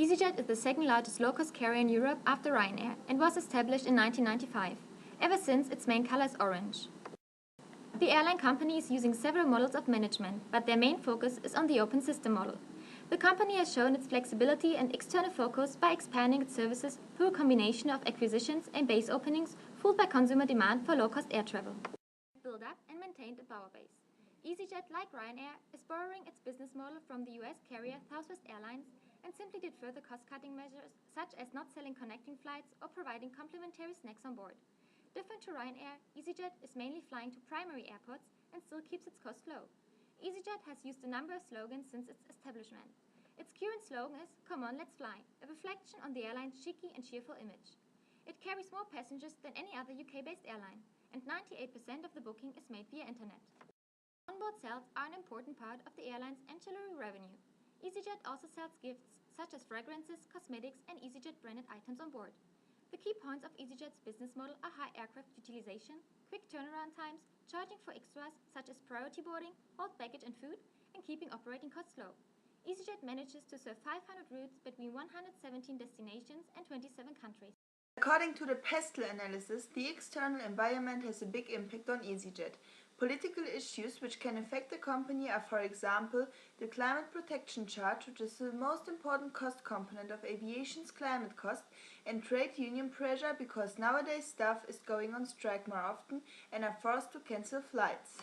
easyJet is the second largest low-cost carrier in Europe after Ryanair and was established in 1995. Ever since, its main color is orange. The airline company is using several models of management, but their main focus is on the open system model. The company has shown its flexibility and external focus by expanding its services through a combination of acquisitions and base openings fueled by consumer demand for low-cost air travel. Built up and maintained a power base. easyJet, like Ryanair, is borrowing its business model from the US carrier Southwest Airlines and simply did further cost-cutting measures such as not selling connecting flights or providing complimentary snacks on board. Different to Ryanair, easyJet is mainly flying to primary airports and still keeps its costs low. easyJet has used a number of slogans since its establishment. Its current slogan is, "Come on, let's fly," a reflection on the airline's cheeky and cheerful image. It carries more passengers than any other UK-based airline, and 98% of the booking is made via internet. Onboard sales are an important part of the airline's ancillary revenue. easyJet also sells gifts such as fragrances, cosmetics, and easyJet branded items on board. The key points of easyJet's business model are high aircraft utilization, quick turnaround times, charging for extras such as priority boarding, hold baggage and food, and keeping operating costs low. easyJet manages to serve 500 routes between 117 destinations and 27 countries. According to the Pestel analysis, the external environment has a big impact on easyJet. Political issues which can affect the company are, for example, the climate protection charge, which is the most important cost component of aviation's climate cost, and trade union pressure because nowadays staff is going on strike more often and are forced to cancel flights.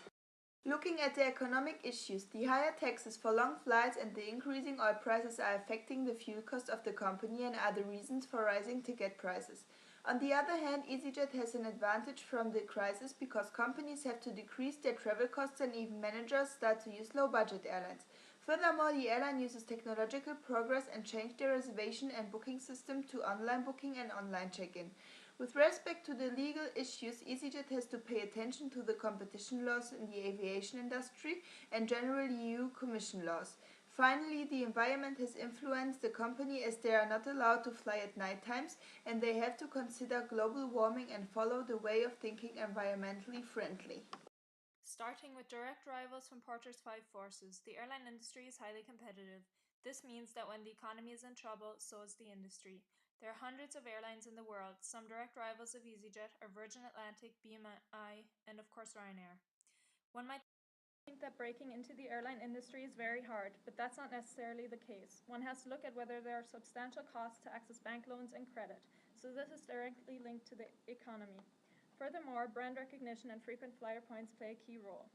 Looking at the economic issues, the higher taxes for long flights and the increasing oil prices are affecting the fuel cost of the company and are the reasons for rising ticket prices. On the other hand, easyJet has an advantage from the crisis because companies have to decrease their travel costs and even managers start to use low-budget airlines. Furthermore, the airline uses technological progress and changed their reservation and booking system to online booking and online check-in. With respect to the legal issues, easyJet has to pay attention to the competition laws in the aviation industry and general EU Commission laws. Finally, the environment has influenced the company as they are not allowed to fly at night times and they have to consider global warming and follow the way of thinking environmentally friendly. Starting with direct rivals from Porter's five forces, the airline industry is highly competitive. This means that when the economy is in trouble, so is the industry. There are hundreds of airlines in the world. Some direct rivals of easyJet are Virgin Atlantic, BMI, and of course Ryanair. One might think that breaking into the airline industry is very hard, but that's not necessarily the case. One has to look at whether there are substantial costs to access bank loans and credit, so this is directly linked to the economy. Furthermore, brand recognition and frequent flyer points play a key role.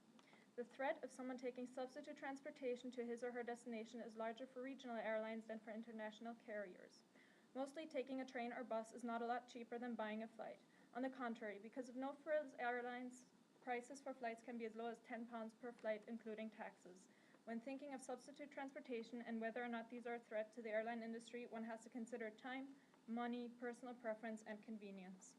The threat of someone taking substitute transportation to his or her destination is larger for regional airlines than for international carriers. Mostly taking a train or bus is not a lot cheaper than buying a flight. On the contrary, because of no-frills airlines, prices for flights can be as low as £10 per flight, including taxes. When thinking of substitute transportation and whether or not these are a threat to the airline industry, one has to consider time, money, personal preference, and convenience.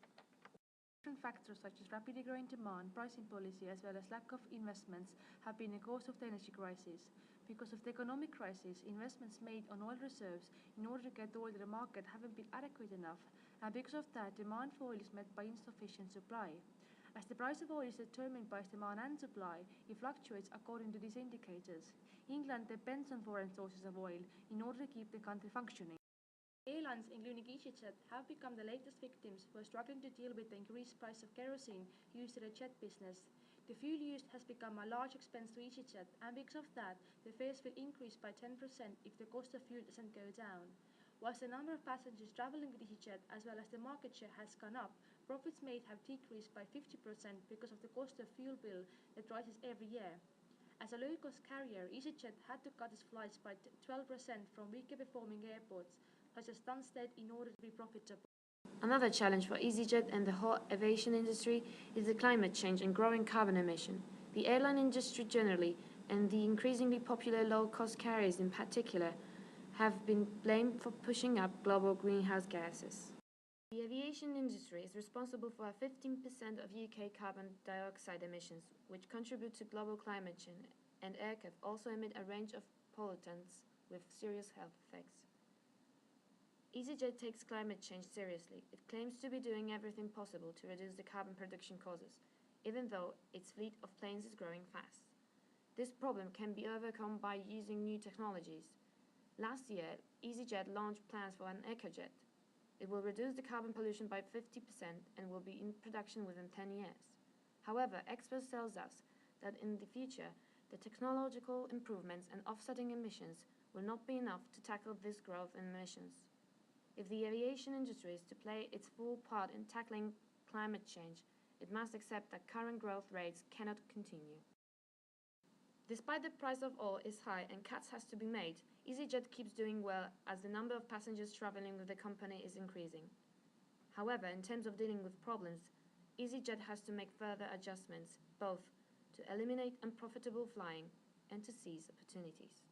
Different factors such as rapidly growing demand, pricing policy, as well as lack of investments have been a cause of the energy crisis. Because of the economic crisis, investments made on oil reserves in order to get oil to the market haven't been adequate enough, and because of that, demand for oil is met by insufficient supply. As the price of oil is determined by demand and supply, it fluctuates according to these indicators. England depends on foreign sources of oil in order to keep the country functioning. Airlines, including easyJet, have become the latest victims who are struggling to deal with the increased price of kerosene used in the jet business. The fuel used has become a large expense to easyJet, and because of that, the fares will increase by 10% if the cost of fuel doesn't go down. Whilst the number of passengers traveling with easyJet as well as the market share has gone up, profits made have decreased by 50% because of the cost of fuel bill that rises every year. As a low-cost carrier, easyJet had to cut its flights by 12% from weaker performing airports, such as Stansted, in order to be profitable. Another challenge for easyJet and the whole aviation industry is the climate change and growing carbon emission. The airline industry generally, and the increasingly popular low-cost carriers in particular, have been blamed for pushing up global greenhouse gases. The aviation industry is responsible for 15% of UK carbon dioxide emissions, which contribute to global climate change, and aircraft also emit a range of pollutants with serious health effects. easyJet takes climate change seriously. It claims to be doing everything possible to reduce the carbon production causes, even though its fleet of planes is growing fast. This problem can be overcome by using new technologies. Last year, easyJet launched plans for an ecojet. It will reduce the carbon pollution by 50% and will be in production within 10 years. However, experts tell us that in the future, the technological improvements and offsetting emissions will not be enough to tackle this growth in emissions. If the aviation industry is to play its full part in tackling climate change, it must accept that current growth rates cannot continue. Despite the price of oil is high and cuts has to be made, easyJet keeps doing well as the number of passengers traveling with the company is increasing. However, in terms of dealing with problems, easyJet has to make further adjustments, both to eliminate unprofitable flying and to seize opportunities.